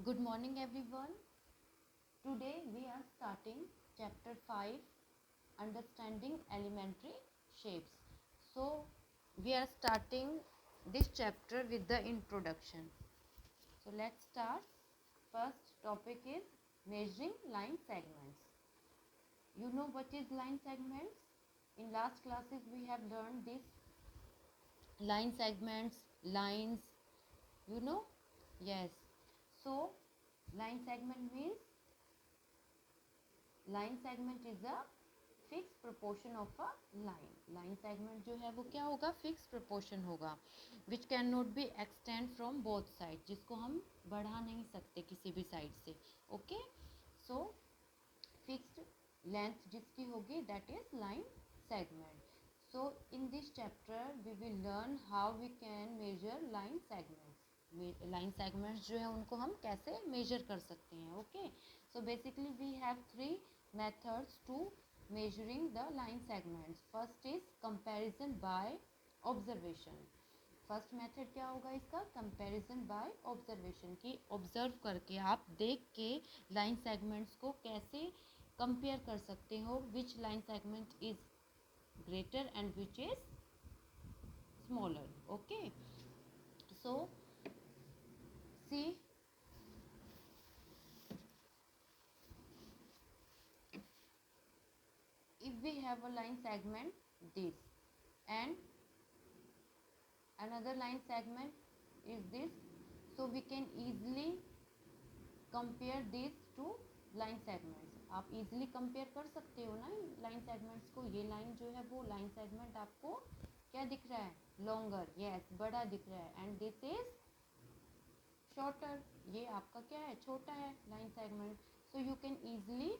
Good morning everyone. Today we are starting chapter 5, understanding elementary shapes. So we are starting this chapter with the introduction. So let's start. First topic is measuring line segments. You know what is line segments? In last classes we have learned this line segments, lines, you know? Yes. So line segment means line segment is a fix proportion of a line. Line segment जो है वो क्या होगा? Fix proportion होगा which can not be extend from both side, जिसको हम बढ़ा नहीं सकते किसी भी साइड से. ओके, सो फिक्स्ड लेंथ जिसकी होगी that is line segment. So in this chapter we will learn how we can measure line segments. Line segments जो है उनको हम कैसे मेजर कर सकते हैं. Okay, so basically we have three methods to measuring the line segments. First is comparison by observation. First method क्या होगा इसका? Comparison by observation. की ऑब्जर्व करके आप देख के लाइन सेगमेंट्स को कैसे कंपेयर कर सकते हो. Which line segment is greater and which is smaller. Okay, so see if we have a line segment this and another line segment is this, so we can easily compare these two line segments. आप easily compare कर सकते हो ना line segments को. ये line जो है वो line segment आपको क्या दिख रहा है? longer, yes, बड़ा दिख रहा है. and this is shorter, ये आपका क्या है? छोटा है line segment. so you can easily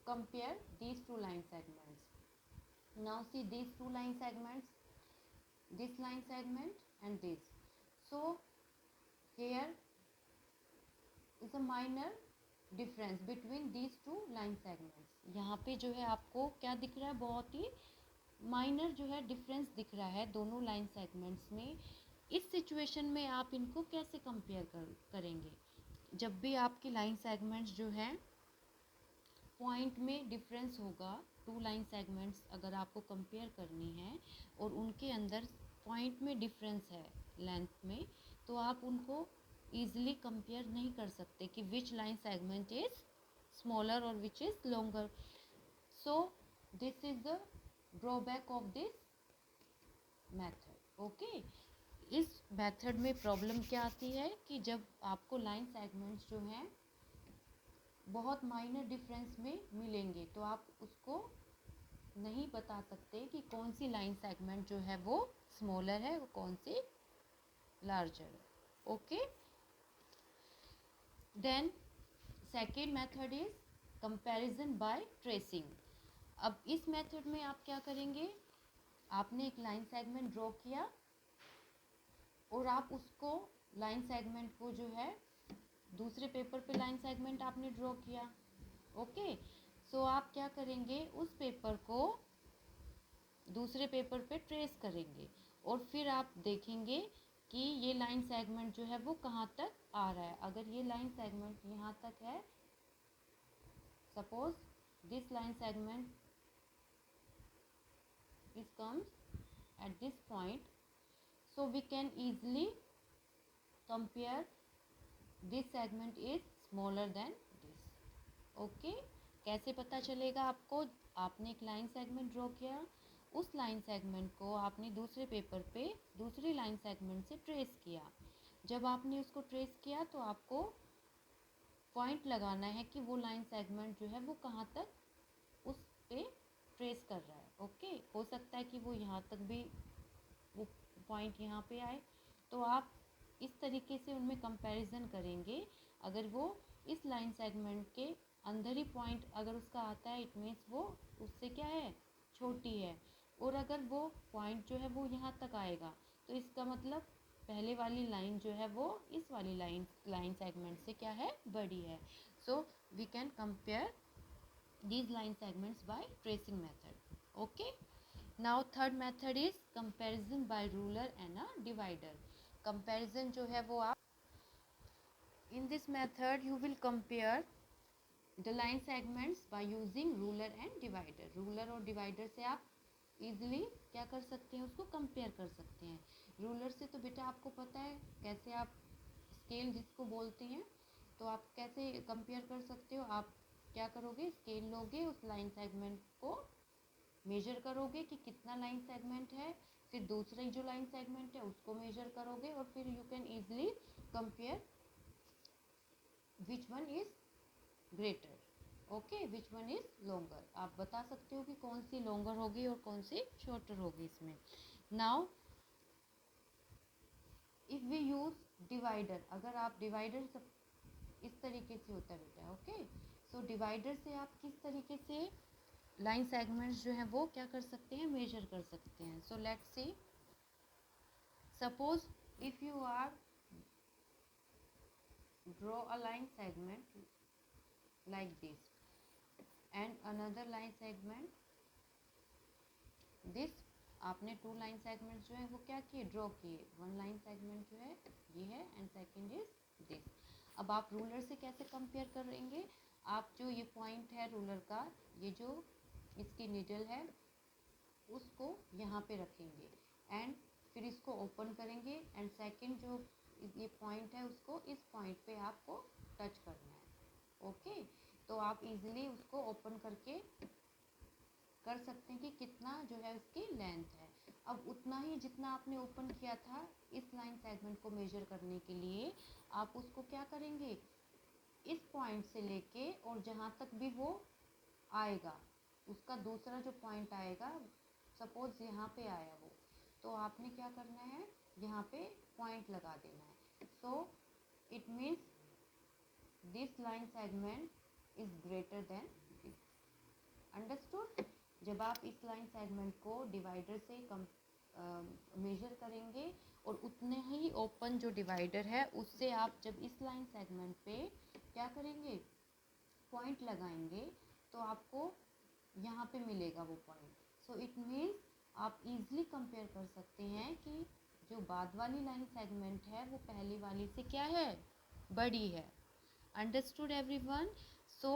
compare these two line segments. Now see these two line segments, this line segment and this. So here is a minor difference between these two line segments. यहाँ पे जो है आपको क्या दिख रहा है? बहुत ही माइनर जो है डिफरेंस दिख रहा है दोनों लाइन सेगमेंट्स में. इस सिचुएशन में आप इनको कैसे कंपेयर करेंगे? जब भी आपकी लाइन सेगमेंट्स जो है पॉइंट में डिफरेंस होगा, टू लाइन सेगमेंट्स अगर आपको कंपेयर करनी है और उनके अंदर पॉइंट में डिफरेंस है लेंथ में, तो आप उनको ईजिली कंपेयर नहीं कर सकते कि which line segment is smaller और which is longer. So this is the drawback of this method. Okay, इस मेथड में प्रॉब्लम क्या आती है कि जब आपको लाइन सेगमेंट्स जो हैं बहुत माइनर डिफरेंस में मिलेंगे तो आप उसको नहीं बता सकते कि कौन सी लाइन सेगमेंट जो है वो स्मॉलर है और कौन सी लार्जर है. Okay, then second method is comparison by tracing. अब इस मेथड में आप क्या करेंगे? आपने एक लाइन सेगमेंट ड्रॉ किया और आप उसको लाइन सेगमेंट को जो है दूसरे पेपर पे लाइन सेगमेंट आपने ड्रॉ किया. ओके, सो आप क्या करेंगे? उस पेपर को दूसरे पेपर पे ट्रेस करेंगे और फिर आप देखेंगे कि ये लाइन सेगमेंट जो है वो कहाँ तक आ रहा है. अगर ये लाइन सेगमेंट यहाँ तक है, suppose this line segment is comes at this point, so we can easily compare this segment is smaller than this. Okay, कैसे पता चलेगा आपको? आपने एक लाइन सेगमेंट ड्रॉ किया, उस लाइन सेगमेंट को आपने दूसरे पेपर पे दूसरी लाइन सेगमेंट से ट्रेस किया. जब आपने उसको ट्रेस किया तो आपको पॉइंट लगाना है कि वो लाइन सेगमेंट जो है वो कहाँ तक उस पे ट्रेस कर रहा है. ओके, हो सकता है कि वो यहाँ तक भी वो पॉइंट यहाँ पे आए, तो आप इस तरीके से उनमें कंपैरिजन करेंगे. अगर वो इस लाइन सेगमेंट के अंदर ही पॉइंट अगर उसका आता है, इट मीन्स वो उससे क्या है? छोटी है. और अगर वो पॉइंट जो है वो यहाँ तक आएगा तो इसका मतलब पहले वाली लाइन जो है वो इस वाली लाइन सेगमेंट से क्या है? बड़ी है. So we can compare these line segments by tracing method. Okay, now third method is comparison by ruler and a divider. comparison जो है वो आप In this method you will compare the line segments by using ruler and divider. Ruler और divider से आप easily क्या कर सकते हैं, उसको कंपेयर कर सकते हैं. रूलर से तो बेटा आपको पता है कैसे आप स्केल जिसको बोलते हैं, तो आप कैसे कंपेयर कर सकते हो. आप क्या करोगे, स्केल लोगे, उस लाइन सेगमेंट को मेजर करोगे कि कितना लाइन सेगमेंट है, फिर दूसरी जो लाइन सेगमेंट है उसको मेजर करोगे, और फिर you can easily compare which one is greater, okay, which one is longer. आप बता सकते हो कि कौन सी लॉन्गर होगी और कौन सी शॉर्टर होगी इसमें. Now if we use divider, अगर आप डिवाइडर सब इस तरीके से होता है बेटा, ओके. सो डिवाइडर से आप किस तरीके से लाइन सेगमेंट्स जो है वो क्या कर सकते हैं, मेजर कर सकते हैं. So let's see, suppose if you are draw a line segment like this and another line segment this. आपने टू लाइन सेगमेंट जो है वो क्या किए, ड्रॉ किए. वन लाइन सेगमेंट जो है ये है एंड सेकंड इज दिस. अब आप रूलर से कैसे कंपेयर करेंगे, आप जो ये पॉइंट है रूलर का, ये जो इसकी निडल है उसको यहाँ पे रखेंगे एंड फिर इसको ओपन करेंगे एंड सेकंड जो ये पॉइंट है उसको इस पॉइंट पे आपको टच करना है, ओके. तो आप इजीली उसको ओपन करके कर सकते हैं कि कितना जो है उसकी लेंथ है. अब उतना ही जितना आपने ओपन किया था इस लाइन सेगमेंट को मेजर करने के लिए, आप उसको क्या करेंगे, इस पॉइंट से लेके और जहाँ तक भी वो आएगा उसका दूसरा जो पॉइंट आएगा, सपोज यहाँ पे आया वो, तो आपने क्या करना है, यहाँ पे पॉइंट लगा देना है. सो it means this line segment is greater than this. Understood. जब आप इस लाइन सेगमेंट को डिवाइडर से मेजर करेंगे और उतने ही ओपन जो डिवाइडर है उससे आप जब इस लाइन सेगमेंट पे क्या करेंगे, पॉइंट लगाएंगे, तो आपको यहाँ पे मिलेगा वो पॉइंट. सो इट मीन्स आप इजीली कंपेयर कर सकते हैं कि जो बाद वाली लाइन सेगमेंट है वो पहली वाली से क्या है, बड़ी है. Understood everyone. So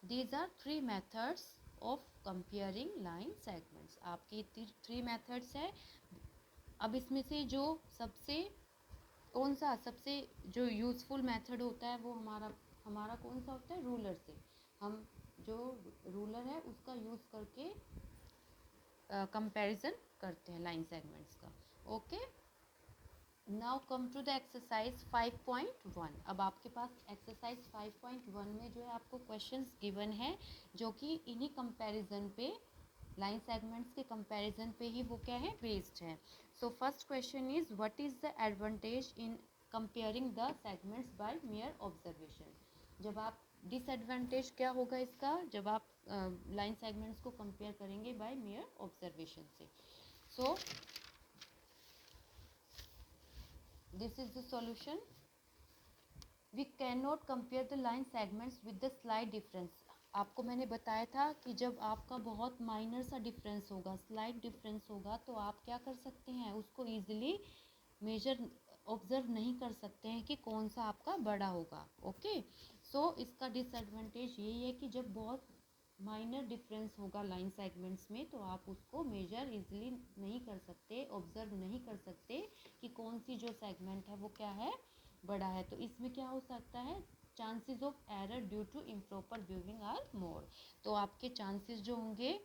these are three methods of comparing line segments. आपके थ्री मेथड्स है. अब इसमें से जो सबसे कौन सा सबसे जो यूज़फुल मेथड होता है वो हमारा कौन सा होता है, रूलर से. हम जो रूलर है उसका यूज़ करके कंपैरिजन करते हैं लाइन सेगमेंट्स का, okay. Now come to the exercise 5.1. अब आपके पास एक्सरसाइज 5.1 में जो है आपको क्वेश्चंस गिवन है जो कि इन्हीं कंपैरिजन पे, लाइन सेगमेंट्स के कंपैरिजन पे ही वो क्या है, बेस्ड है. So first question is what is the advantage in comparing the segments by mere observation. जब आप डिसएडवांटेज क्या होगा इसका, जब आप लाइन सेगमेंट्स को कंपेयर करेंगे बाय मेयर ऑब्जर्वेशन से. सो this is the solution. We cannot compare the line segments with the slight difference. आपको मैंने बताया था कि जब आपका बहुत माइनर सा डिफरेंस होगा, स्लाइट डिफरेंस होगा, तो आप क्या कर सकते हैं, उसको ईजिली मेजर ऑब्जर्व नहीं कर सकते हैं कि कौन सा आपका बड़ा होगा, ओके. सो इसका डिसएडवांटेज यही है कि जब बहुत माइनर डिफरेंस होगा लाइन सेगमेंट्स में तो आप उसको मेजर इजीली नहीं कर सकते, ऑब्जर्व नहीं कर सकते कि कौन सी जो सेगमेंट है वो क्या है, बड़ा है. तो इसमें क्या हो सकता है, chances of error due to improper viewing are more. तो आपके चांसेस जो होंगे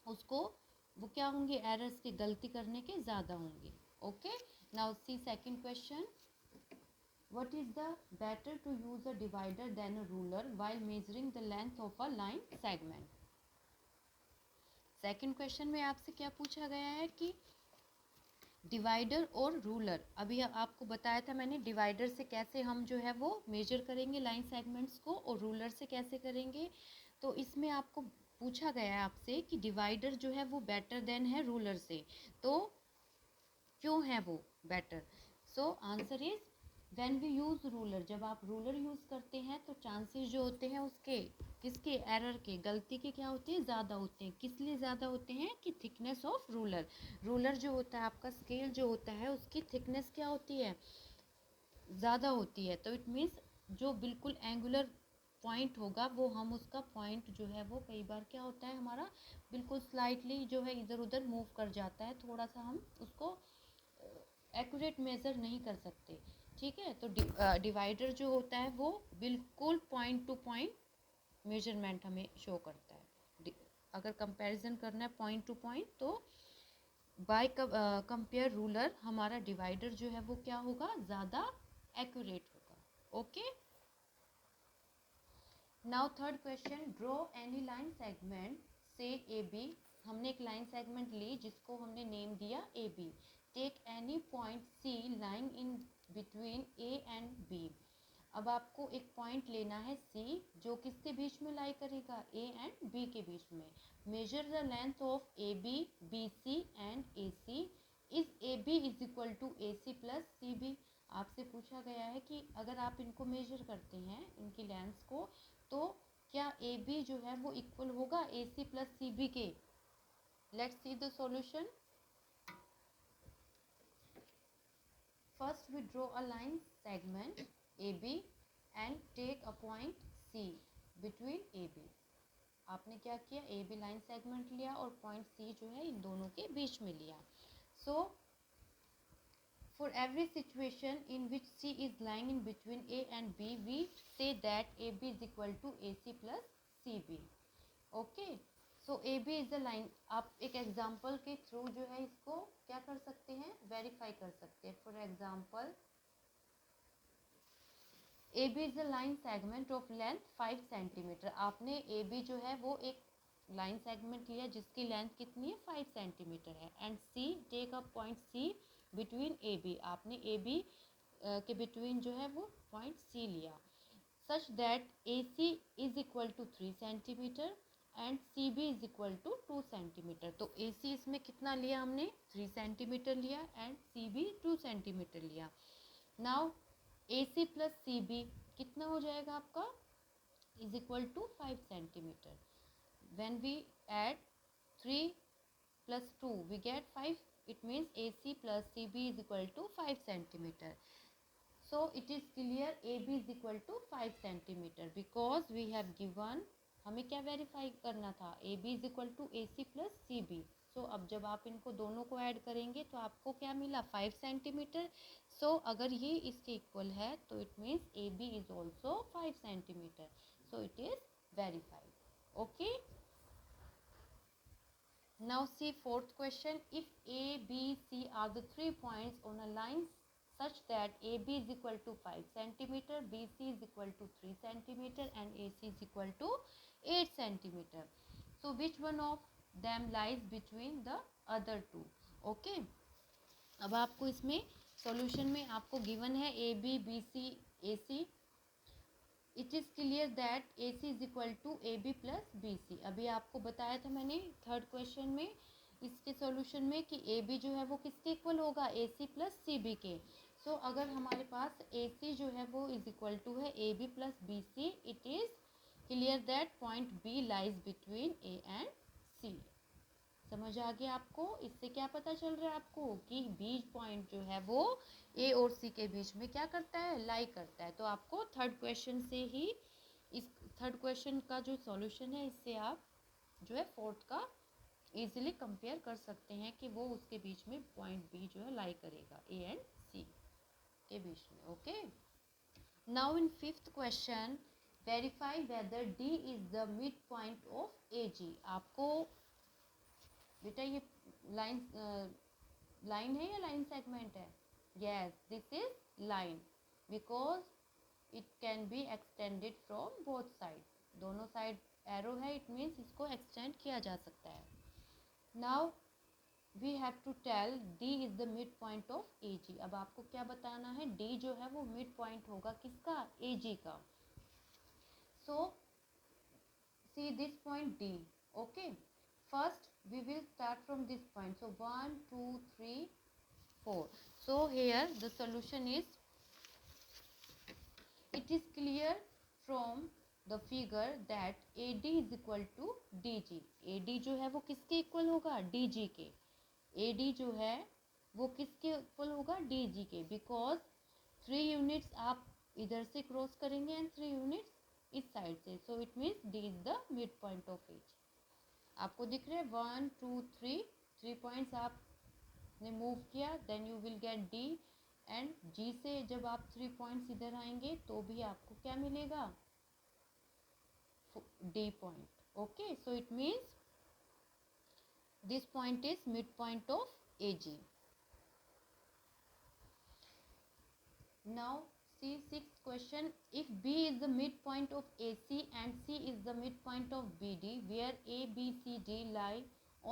उसको वो क्या होंगे, एरर्स के गलती करने के ज़्यादा होंगे, okay. Now see second question. What is the better to use a divider than a ruler while measuring the length of a line segment? Second question में आपसे क्या पूछा गया है कि डिवाइडर और रूलर. अभी आपको बताया था मैंने डिवाइडर से कैसे हम जो है वो मेजर करेंगे लाइन सेगमेंट्स को और रूलर से कैसे करेंगे. तो इसमें आपको पूछा गया है आपसे कि डिवाइडर जो है वो बेटर देन है रूलर से, तो क्यों है वो better. So answer is when we use ruler. जब आप रूलर यूज़ करते हैं तो चांसेस जो होते हैं उसके किसके, एरर के, गलती के क्या होते हैं, ज़्यादा होते हैं. किस लिए ज़्यादा होते हैं कि थिकनेस ऑफ रूलर. रूलर जो होता है आपका स्केल जो होता है उसकी थिकनेस क्या होती है, ज़्यादा होती है, तो इट मीन्स जो बिल्कुल एंगुलर पॉइंट होगा वो हम उसका पॉइंट जो है वो कई बार क्या होता है हमारा बिल्कुल स्लाइटली जो है इधर उधर मूव कर जाता है, थोड़ा सा हम उसको एक्यूरेट मेज़र नहीं कर सकते। ठीक है, तो डिवाइडर जो होता है वो बिल्कुल पॉइंट टू पॉइंट मेजरमेंट हमें शो करता है। अगर कंपैरिजन करना है पॉइंट टू पॉइंट तो बाय कंपेयर रूलर हमारा डिवाइडर जो है वो क्या होगा, ज़्यादा एक्यूरेट होगा। Okay, now third question, draw any line segment से ए बी। हमने एक लाइन सेगमेंट ली जिसको हमने नेम दिया A B. Take any point C line in between A and B. अब आपको एक पॉइंट लेना है सी जो किसके बीच में लाई करेगा, ए एंड बी के बीच में। Measure the length of A B, B C and A C. Is A B is equal to A C plus C B. आपसे पूछा गया है कि अगर आप इनको मेजर करते हैं इनकी लेंथ्स को, तो क्या ए बी जो है वो इक्वल होगा A C plus C B के। Let's see the solution. First we draw a line segment A B and take a point C between A B. आपने क्या किया, ए बी लाइन सेगमेंट लिया और पॉइंट सी जो है इन दोनों के बीच में लिया। सो for every situation in which C is lying in between A and B, we say that AB is equal to AC plus CB. Okay, so AB is a line. आप एक एग्जाम्पल के थ्रू जो है इसको क्या कर सकते हैं, वेरीफाई कर सकते हैं। For example, AB is a line segment of length 5 centimetre. आपने AB जो है वो एक लाइन सेगमेंट लिया जिसकी लेंथ कितनी है, 5 सेंटीमीटर है। And C, take a point C between AB। आपने AB के बिटवीन जो है वो पॉइंट C लिया। Such that AC is equal to 3 centimetre and CB is equal to 2 centimetre. तो AC इसमें कितना लिया हमने, 3 सेंटीमीटर लिया एंड CB 2 सेंटीमीटर लिया। नाउ AC प्लस CB कितना हो जाएगा आपका, is equal to 5 centimetre. When we add 3 plus 2 we get 5. It means AC plus CB is equal to 5 centimeter. So it is clear AB is equal to 5 centimeter because we have given, हमें क्या verify करना था, AB is equal to AC plus CB. सो अब जब आप इनको दोनों को ऐड करेंगे तो आपको क्या मिला, 5 सेंटीमीटर। सो अगर ये इसके इक्वल है तो it means AB is also 5 centimetre. So it is verified. Okay, now see fourth question. If A, B, C are the 3 points on a line such that AB is equal to 5 centimeter, BC is equal to 3 centimeter and AC is equal to 8 centimeter. So which one of them lies between the other two? Okay, अब आपको इसमें solution में आपको given है A B B C A C. It is clear that A C is equal to A B plus B C. अभी आपको बताया था मैंने थर्ड क्वेश्चन में इसके सॉल्यूशन में कि ए बी जो है वो किसके इक्वल होगा, A C plus C B के। सो अगर हमारे पास ए सी जो है वो इज इक्वल टू है A B plus B C, it is clear that point B lies between A and C. समझ आ गया आपको, इससे क्या पता चल रहा है आपको कि बीच पॉइंट जो है वो ए और सी के बीच में क्या करता है, लाई करता है। तो आपको थर्ड क्वेश्चन से ही, इस थर्ड क्वेश्चन का जो सॉल्यूशन है इससे आप जो है फोर्थ का इजीली कंपेयर कर सकते हैं कि वो उसके बीच में पॉइंट बी जो है लाई करेगा ए एंड सी के बीच में। Okay, now in fifth question, verify whether D is the mid point of A G. आपको बेटा ये लाइन है या लाइन सेगमेंट है, yes this is line because it can be extended from both side. दोनों साइड एरो है, it means इसको extend किया जा सकता है। Now we have to tell D is the mid point of A G. अब आपको क्या बताना है, डी जो है वो मिड पॉइंट होगा किसका, ए जी का। So see this point D. Okay, first we will start from this point. So 1 2 3 4. So here the solution is, it is clear from the figure that AD is equal to DG. AD जो है वो किसके equal होगा, DG के। AD जो है वो किसके इक्वल होगा, DG के, because 3 यूनिट्स आप इधर से क्रॉस करेंगे एंड 3 यूनिट्स इस साइड से, so it means D is the mid point of A E. आपको दिख रहे हैं 1 2 3 पॉइंट्स आपने मूव किया, then you will get D, and G से जब आप 3 पॉइंट्स इधर आएंगे तो भी आपको क्या मिलेगा, D point. Okay, so it means this point is midpoint of AG. Now see sixth question, if B is the midpoint of AC and C is the midpoint of BD, where A, B, C, D lie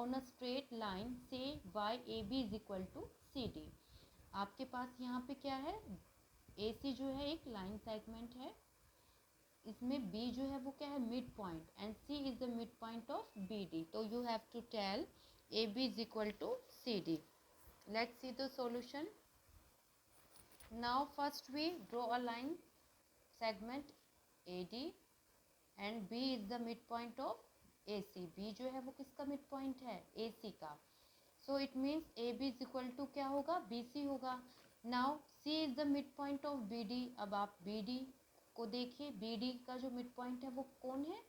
on a straight line, say YAB is equal to CD. आपके पास यहाँ पे क्या है, AC जो है एक line segment है, इसमें B जो है वो क्या है, midpoint, and C is the mid point of BD. तो you have to tell AB is equal to CD. Let's see the solution. Now first we draw a line segment AD and B is the midpoint of AC. B जो है वो किसका midpoint है, AC का. So it means AB is equal to क्या होगा, BC होगा. Now C is the midpoint of BD. अब आप BD को देखिए, BD का जो midpoint है वो कौन है,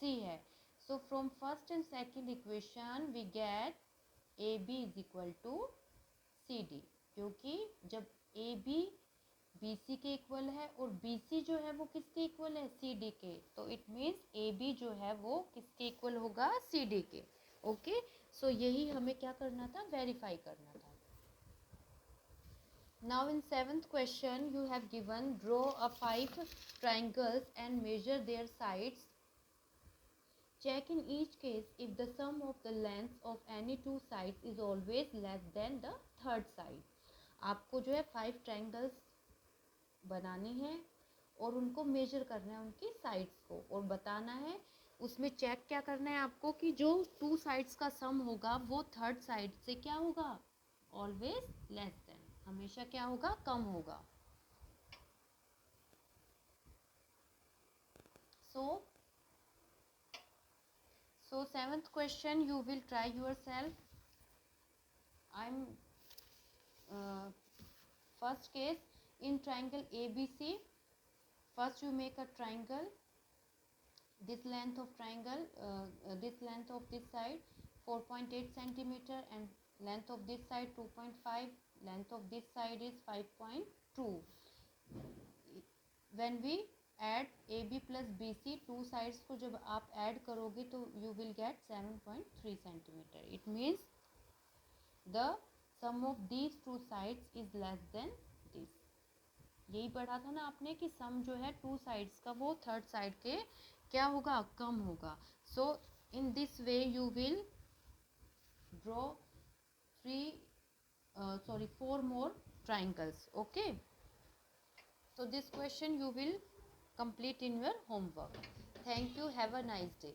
C है. So from first and second equation we get AB is equal to CD, क्योंकि जब AB BC के इक्वल है और BC जो है वो किसके इक्वल है, CD के, तो इट मीन्स AB जो है वो किसके इक्वल होगा, CD के. ओके, सो यही हमें क्या करना था, वेरीफाई करना था. Now in seventh question you have given draw a 5 triangles and measure their sides. Check in each case if the sum of the lengths of any two sides is always less than the third side. आपको जो है 5 triangles बनानी है और उनको major करना है उनकी साइड्स को, और बताना है उसमें चेक क्या करना है आपको कि जो 2 साइड्स का सम होगा वो थर्ड साइड से क्या होगा, ऑलवेज लेस देन, हमेशा क्या होगा, कम होगा. So seventh question you will try yourself. I'm first case in triangle ABC. First you make a triangle. This length of triangle, this length of this side 4.8 centimeter and length of this side 2.5. Length of this side is 5.2. When we add AB plus BC, two sides को जब आप add करोगे तो you will get 7.3 centimeter. It means the sum of these two sides is less than this. यही पढ़ा था ना आपने कि सम जो है टू साइड्स का वो थर्ड साइड के क्या होगा, कम होगा. So in this way you will draw 4 more triangles. Okay, so this question you will complete in your homework. Thank you, have a nice day.